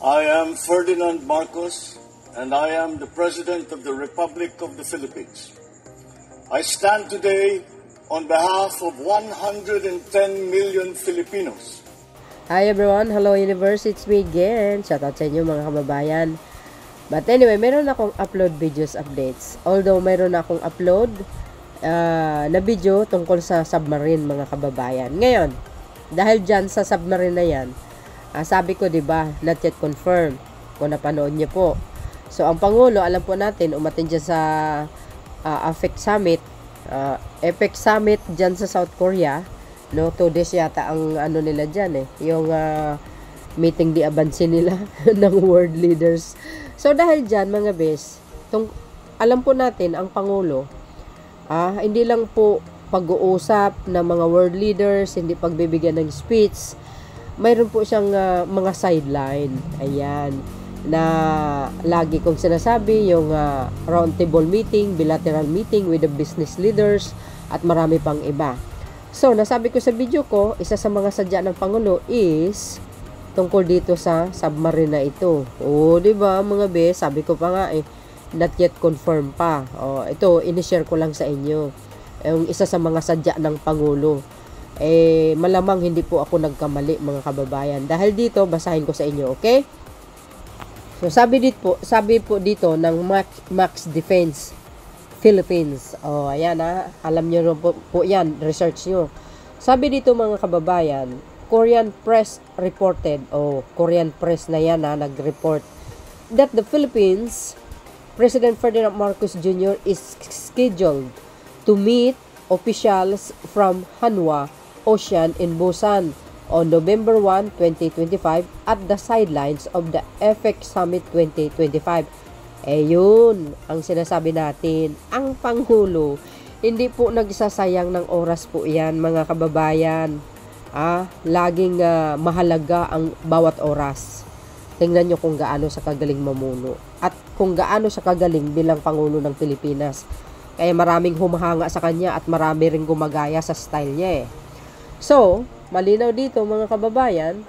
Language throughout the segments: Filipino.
I am Ferdinand Marcos, and I am the President of the Republic of the Philippines. I stand today on behalf of 110 million Filipinos. Hi everyone, hello universe, it's me again. Shoutout sa inyo mga kababayan. But anyway, meron akong upload videos updates. Although meron akong upload na video tungkol sa submarine mga kababayan. Ngayon, dahil dyan sa submarine na yan, sabi ko, diba, not yet confirmed. Kung napanood niyo po. So, ang Pangulo, alam po natin, umatin dyan sa APEC Summit. APEC Summit dyan sa South Korea. No, 2 days yata ang ano nila dyan yung meeting di abansin nila ng world leaders. So, dahil dyan, mga bes, alam po natin, ang Pangulo, hindi lang po pag-uusap ng mga world leaders, hindi pagbibigyan ng speech, mayroon po siyang mga sideline. Ayan. Na lagi kong sinasabi, yung roundtable meeting, bilateral meeting with the business leaders, at marami pang iba. So, nasabi ko sa video ko, isa sa mga sadya ng Pangulo is tungkol dito sa submarine na ito. Diba, mga be, sabi ko pa nga not yet confirmed pa. Ito, inishare ko lang sa inyo. Yung isa sa mga sadya ng Pangulo. Malamang hindi po ako nagkamali mga kababayan. Dahil dito, basahin ko sa inyo, okay? So, sabi po dito ng Max Defense Philippines. Ayan alam nyo po yan, research nyo. Sabi dito mga kababayan, Korean press reported, Korean press na yan nag-report, that the Philippines, President Ferdinand Marcos Jr. is scheduled to meet officials from Hanwha Ocean in Busan on November 1, 2025 at the sidelines of the APEC Summit 2025. Yun ang sinasabi natin. Ang Pangulo, hindi po nagsasayang ng oras po yan mga kababayan. Laging mahalaga ang bawat oras. Tingnan nyo kung gaano sa kagaling mamuno at kung gaano sa kagaling bilang Pangulo ng Pilipinas. Kaya maraming humahanga sa kanya at marami ring gumagaya sa style niya So, malinaw dito mga kababayan,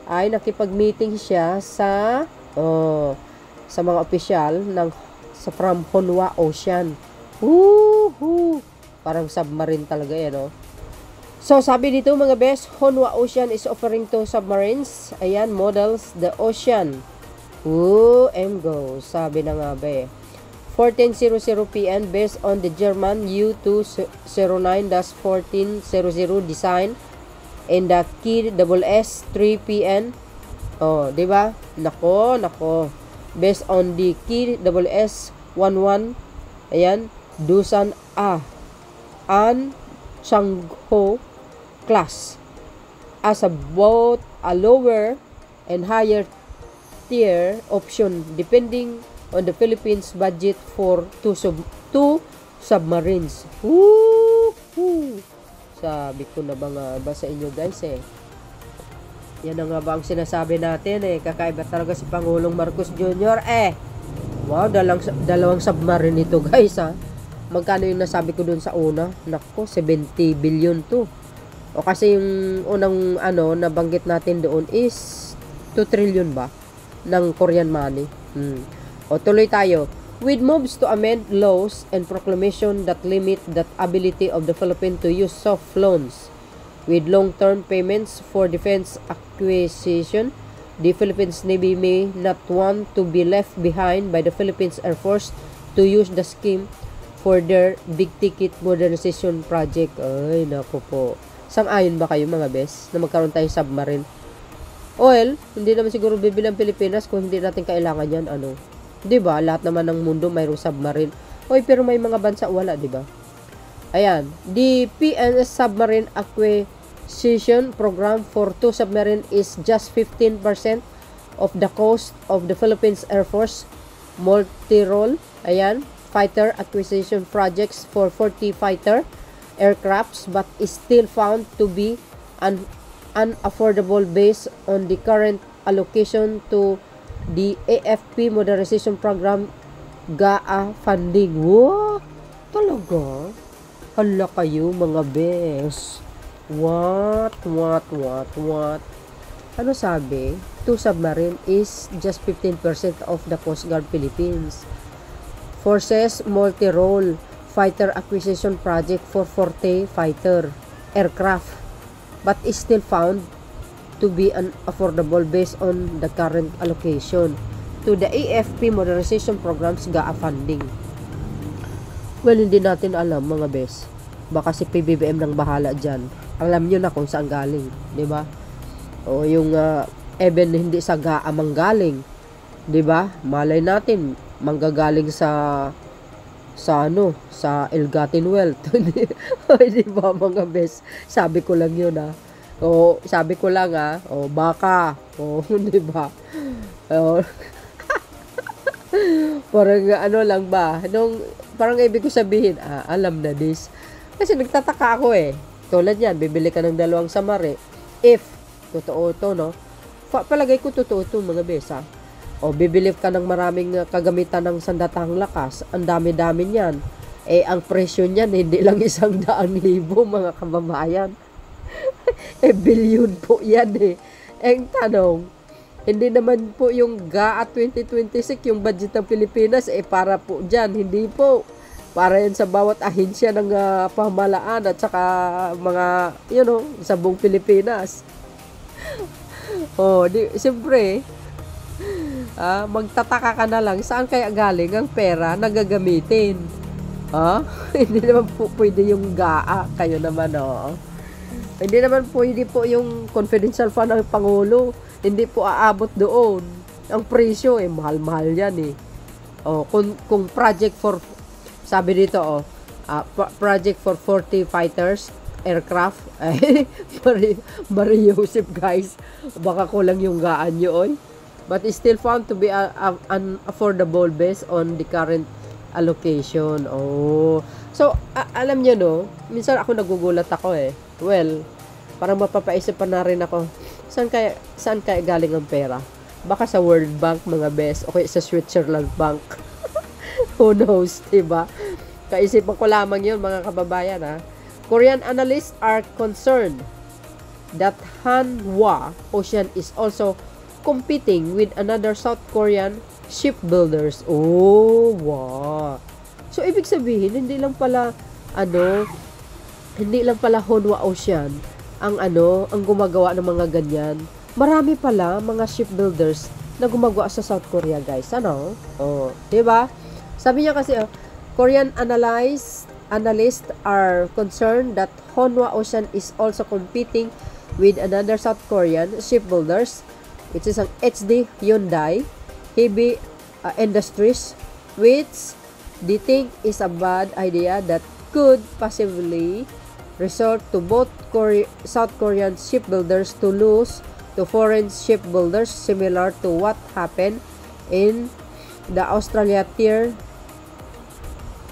ay nakipag-meeting siya sa mga opisyal from Hanwha Ocean. Parang submarine talaga So, sabi dito mga best, Hanwha Ocean is offering to submarines, models the Ocean. And go. Sabi na nga 14:00 p.m. based on the German U-209-1400 design and the KWS 3 p.m. Diba? Nako. Based on the KWS 11, Dusan An Changho class as a both a lower and higher tier option depending on the Philippines budget for two submarines. Sabi ko na ba nga ba sa inyo guys Yan na nga ba ang sinasabi natin kakaiba talaga si Pangulong Marcos Jr. Wow, dalawang submarine ito guys Magkano yung nasabi ko dun sa una? Nako, 70 billion to. Kasi yung unang nabanggit natin doon is 2 trillion ba ng Korean money. Tuloy tayo. With moves to amend laws and proclamation that limit the ability of the Philippines to use soft loans with long-term payments for defense acquisition, the Philippines Navy may not want to be left behind by the Philippines Air Force to use the scheme for their big-ticket modernization project. Ay, naku po. Sang-ayon ba kayo mga bes na magkaroon tayong submarine? Well, hindi naman siguro bibilang Pilipinas kung hindi natin kailangan yan. Diba? Lahat naman ng mundo mayroong submarine. Pero may mga bansa wala, diba? Ayan. The PNS Submarine Acquisition Program for 2 submarine is just 15% of the cost of the Philippines Air Force multi-role. Fighter acquisition projects for 40 fighter aircrafts but is still found to be unaffordable based on the current allocation to the AFP Modernization Program GAA funding. Talaga? Hala kayo mga bes. What? Ano sabi? 2 submarine is just 15% of the Coast Guard Philippines. Forces multi-role fighter acquisition project for 40 fighter aircraft, but is still found to be unaffordable based on the current allocation to the AFP modernization programs GAA funding. Well, hindi natin alam mga bes. Baka si PBBM nang bahala dyan. Alam nyo na kung saan galing, di ba? O yung even hindi sa GAA manggaling, di ba? Malay natin manggagaling sa Elgatin Wealth. Di ba mga bes? Sabi ko lang yun O sabi ko lang o baka. O di ba? O parang ano lang ba? Parang ibig ko sabihin, alam na this. Kasi nagtataka ako Tulad yan, bibili ka ng 2 samari. If totoo to, no? Palagay ko totoo to mga besa. O bibili ka ng maraming kagamitan ng sandatahang lakas. Ang dami-dami niyan. Ang presyo niyan hindi lang 100,000 mga kababayan. Billion po yan Ang tanong, hindi naman po yung GAA 2026, yung budget ng Pilipinas, para po dyan. Hindi po. Para yan sa bawat ahensya ng pamahalaan at saka mga, sa buong Pilipinas. Siyempre, magtataka ka na lang, saan kaya galing ang pera na gagamitin? Hindi naman po pwede yung GAA. Kayo naman, Hindi naman pwede po yung confidential fund ng Pangulo. Hindi po aabot doon. Ang presyo, mahal-mahal yan kung project for, sabi dito, project for 40 fighters, aircraft, Maria Joseph, guys. Baka kulang yung gaan nyo, But it's still found to be unaffordable based on the current allocation. So, alam nyo, minsan ako nagugulat ako Well, parang mapapaisip pa na rin ako, saan kaya galing ang pera? Baka sa World Bank, mga best, o kaya sa Switzerland Bank. Who knows, diba? Kaisipan ko lamang yun, mga kababayan, Korean analysts are concerned that Hanwha Ocean is also competing with another South Korean shipbuilders. Wow. So, ibig sabihin, hindi lang pala Hanwha Ocean ang gumagawa ng mga ganyan. Marami pala mga shipbuilders na gumagawa sa South Korea, guys. Diba? Sabi niya kasi, Korean analysts are concerned that Hanwha Ocean is also competing with another South Korean shipbuilders, which is ang HD Hyundai Heavy Industries, which they think is a bad idea that could possibly resort to both South Korean shipbuilders to lose to foreign shipbuilders, similar to what happened in the Australia Tier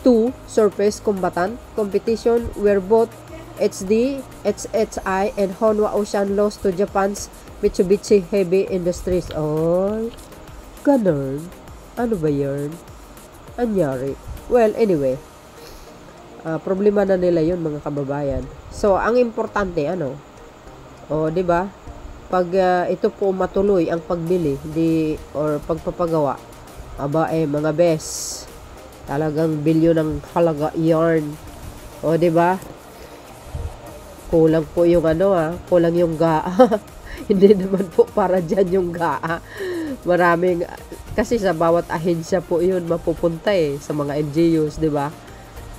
2 surface combatant competition, where both HHI and Hanwha Ocean lost to Japan's Mitsubishi Heavy Industries. Ganun. Ano ba yun? Anyari. Well, anyway, problema na nila yun, mga kababayan. So, ang importante, di ba? Pag ito po matuloy ang pagbili or pagpapagawa, mga best, talagang bilyon ng halaga yarn. Di ba? Kulang po yung kulang yung GAA. Hindi naman po para dyan yung GAA. Maraming, kasi sa bawat ahensya po yun mapupunta sa mga NGOs, di ba?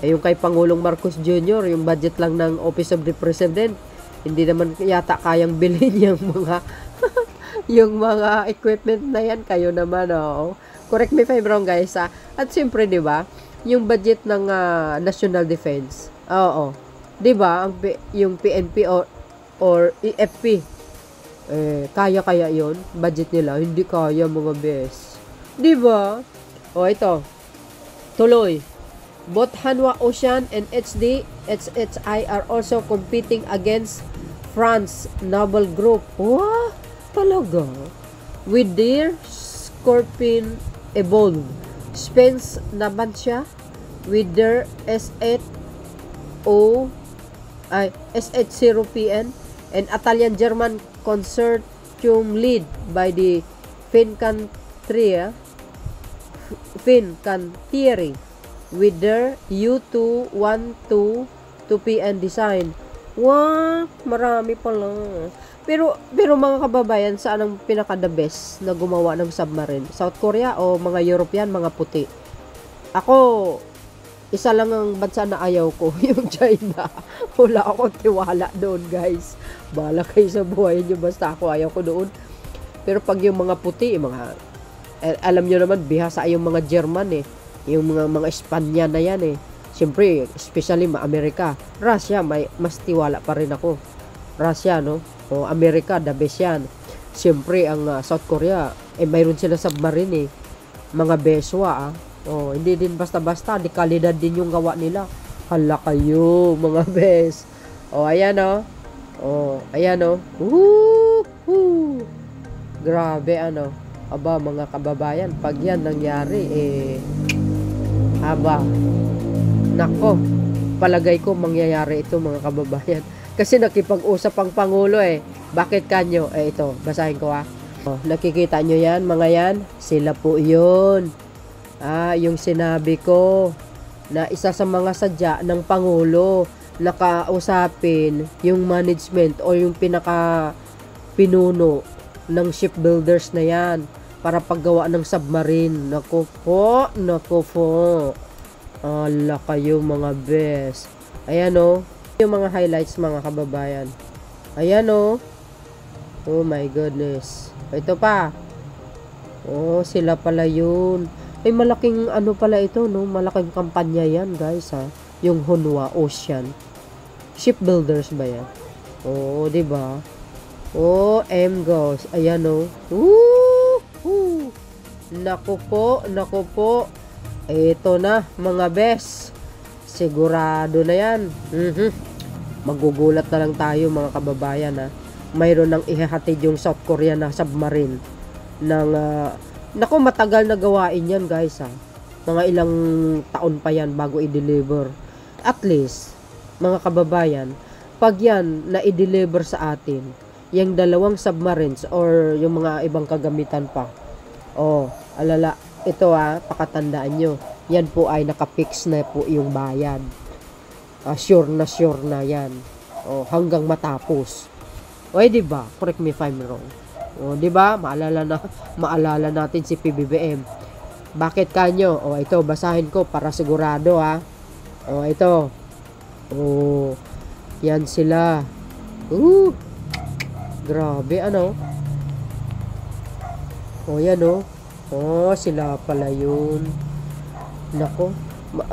Yung kay Pangulong Marcos Jr., yung budget lang ng Office of the President, hindi naman yata kayang bilhin yung mga yung mga equipment na yan. Kayo naman, correct me if I'm wrong, guys, At siyempre, di ba, yung budget ng National Defense, di ba, yung PNP or EFP, kaya yon budget nila? Hindi kaya, mga bes. Di ba? Ito, tuloy. Both Hanwha Ocean and HHI are also competing against France Naval Group. Wow, talaga? With their Scorpion Evolve. Spain's Navantia with their SH0PN and Italian-German consortium led by the Fincantieri with their U212 2PN design. Wow, marami pala. Pero mga kababayan, saan ang pinaka-the best na gumawa ng submarine? South Korea o mga European, mga puti? Ako, isa lang ang bansa na ayaw ko, yung China. Wala akong tiwala doon, guys. Bahala kayo sa buhay nyo, basta ako ayaw ko doon. Pero pag yung mga puti, alam nyo naman, bihasa yung mga German eh. Yung mga Espanya na yan eh. Siyempre, especially Amerika. Russia, mas tiwala pa rin ako. Russia, no? O Amerika, the best yan. Siyempre, ang South Korea, mayroon sila submarine eh. Mga beswa, hindi din basta-basta, di kalidad din yung gawa nila. Hala kayo, mga bes. Ayan, ayan, woohoo! Grabe, aba, mga kababayan, pag yan nangyari, nako, palagay ko mangyayari ito, mga kababayan. Kasi nakipag-usap ang Pangulo Bakit kanyo? Ito, basahin ko nakikita nyo yan, mga yan? Sila po yun. Yung sinabi ko na isa sa mga sadya ng Pangulo nakausapin yung management o yung pinaka-pinuno ng shipbuilders na yan para paggawa ng submarine. Naku po. Ala kayo, mga best. Ayan yung mga highlights, mga kababayan. Ayan oh my goodness. Ito pa. Sila pala yun. Malaking pala ito, no? Malaking kampanya yan, guys, Yung Hanwha Ocean. Shipbuilders ba yan? Diba? MGOS. Ayan, Woo! Naku po. Ito na, mga best. Sigurado na yan. Magugulat na lang tayo, mga kababayan, Mayroon nang ihahatid yung South Korea na submarine ng naku, matagal na gawain yan, guys, mga ilang taon pa yan bago i-deliver. At least, mga kababayan, pag yan na i-deliver sa atin, yung dalawang submarines or yung mga ibang kagamitan pa, alala, ito pakatandaan nyo, yan po ay nakapix na po yung bayad. Sure na yan. Hanggang matapos. Diba? Correct me if I'm wrong. Diba? Maalala natin si PBBM. Bakit kanyo? Ito, basahin ko para sigurado, ito. Yan sila. Grabe, yan, sila pala yun. Nako.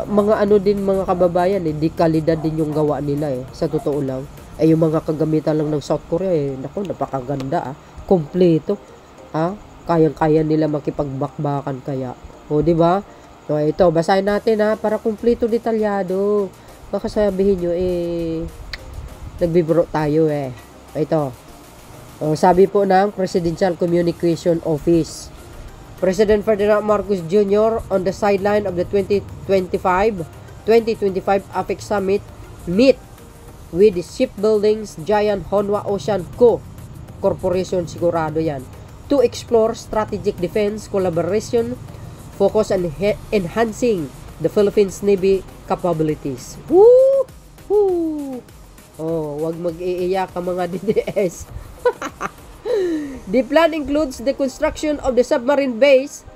Mga din, mga kababayan, di kalidad din yung gawa nila, sa totoo lang. Yung mga kagamitan lang ng South Korea, nako, napakaganda, kompleto. Kayang-kaya nila makipagbakbakan kaya. Diba? Ito, basahin natin, para kompleto, detalyado. Baka sabihin nyo, nagbibiro tayo, Ito. Sabi po ng Presidential Communication Office, President Ferdinand Marcos Jr. on the sideline of the 2025 APEC Summit meet with the shipbuilding's giant Hanwha Ocean Corporation, sigurado yan, to explore strategic defense collaboration focus on enhancing the Philippines Navy capabilities. Woo! Wag mag-iiyak ang mga DDS. The plan includes the construction of the submarine base,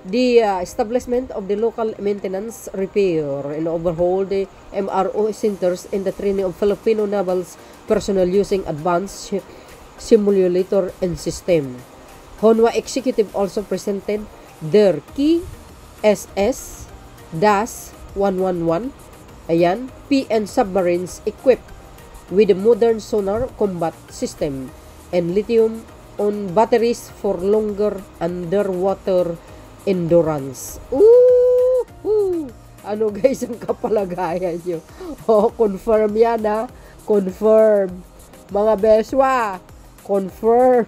the establishment of the local maintenance, repair, and overhaul the MRO centers, and the training of Filipino naval personnel using advanced simulator and system. Hanwha Executive also presented their key SS-111 PN submarines equipped with a modern sonar combat system and lithium-ion batteries for longer underwater endurance. Guys, ang kapalagayan nyo? Confirm yan, confirm. Mga beswa, confirm.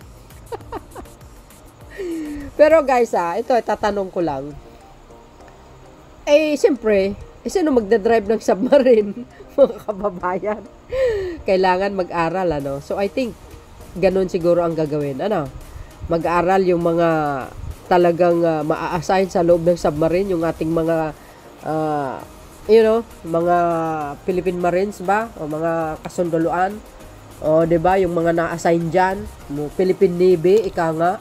Pero guys, ito, tatanong ko lang. Siyempre, sino magdadrive ng submarine? Mga kababayan. Kailangan mag-aral, So, I think, ganun siguro ang gagawin. Ano? Mag-aral yung mga talagang maa-assign sa loob ng submarine, yung ating mga mga Philippine Marines ba? O mga kasunduluan. O, 'di ba, yung mga na-assign diyan, Philippine Navy, ika nga.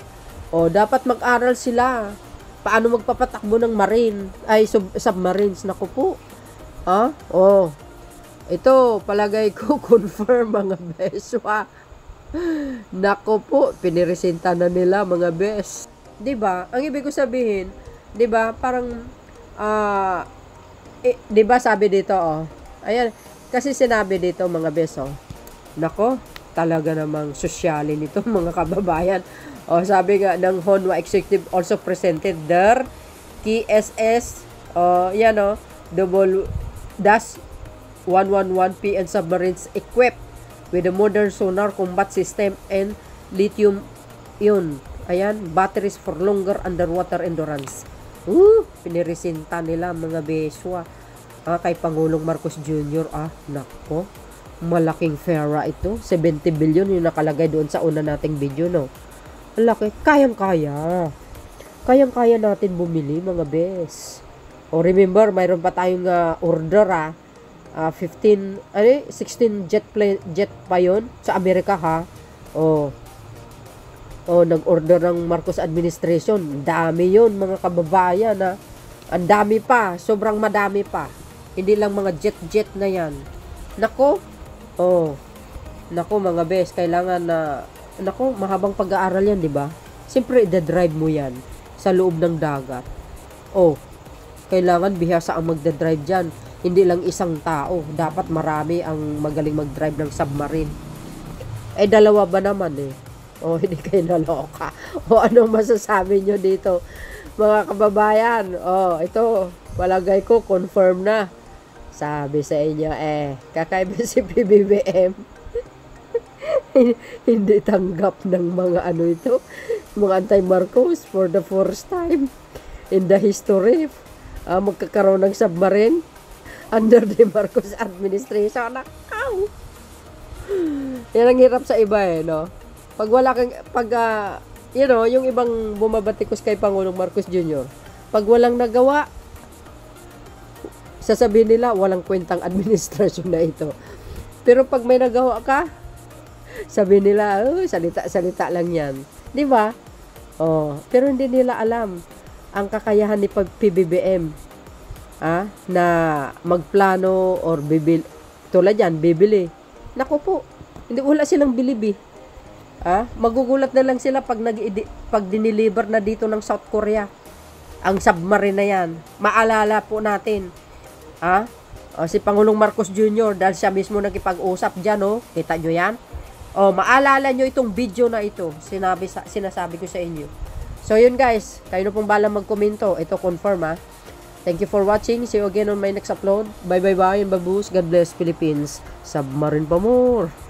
O, dapat mag-aral sila. Paano magpapatakbo ng marine, ay submarines, naku po. O, ito, palagay ko, confirm mga beswa. Naku po, piniresinta na nila mga bes. 'Di ba? Ang ibig ko sabihin, 'di ba, parang 'di ba sabi dito, ayan, kasi sinabi dito mga beso, nako, talaga namang sosyalin nito mga kababayan. Sabi nga ng Honwa Executive also presented their KSS, -111 PN submarines equipped with a modern sonar combat system and lithium batteries for longer underwater endurance. Pinirisinta nila mga beswa. Kay Pangulong Marcos Jr. Nako, malaking pera ito. 70 billion yung nakalagay doon sa una nating video, no? Laki. Kayang-kaya natin bumili, mga bes. Remember, mayroon pa tayong order, 16 jet pa yon sa Amerika, ha? Nag-order ng Marcos administration. Dami yon mga kababayan, ha? Ang dami pa. Sobrang madami pa. Hindi lang mga jet na yan. Nako. Nako mga bes. Kailangan na, mahabang pag-aaral yan, di ba? Siyempre, i-drive mo yan sa loob ng dagat. Kailangan bihasa ang magdadrive dyan. Hindi lang isang tao. Dapat marami ang magaling mag-drive ng submarine. Dalawa ba naman eh? Hindi kayo naloka. Anong masasabi nyo dito, mga kababayan? Ito, palagay ko, confirm na. Sabi sa inyo, kakaiba si PBBM. Hindi tanggap ng mga mga anti-Marcos for the first time in the history. Magkakaroon ng submarine under the Marcos administration. Yan ang hirap sa iba no? Pag wala kang, yung ibang bumabatikos kay Pangulong Marcos Jr., pag walang nagawa, sasabihin nila, walang kwentang administrasyon na ito. Pero pag may nagawa ka, sabihin nila, salita lang yan. Di ba? Pero hindi nila alam ang kakayahan ni PBBM na magplano or bibili. Tulad yan, bibili. Naku po, wala silang bilibi. Magugulat na lang sila pag diniliver na dito ng South Korea ang submarine na yan. Maalala po natin, si Pangulong Marcos Jr. dahil siya mismo nakipag-usap dyan, kita nyo yan. Maalala nyo itong video na ito, sinasabi ko sa inyo. So yun guys, kayo na pong balang magkomento. Ito confirm. Thank you for watching. See you again on my next upload. Bye bye bye and baboos. God bless Philippines. Submarine pa more.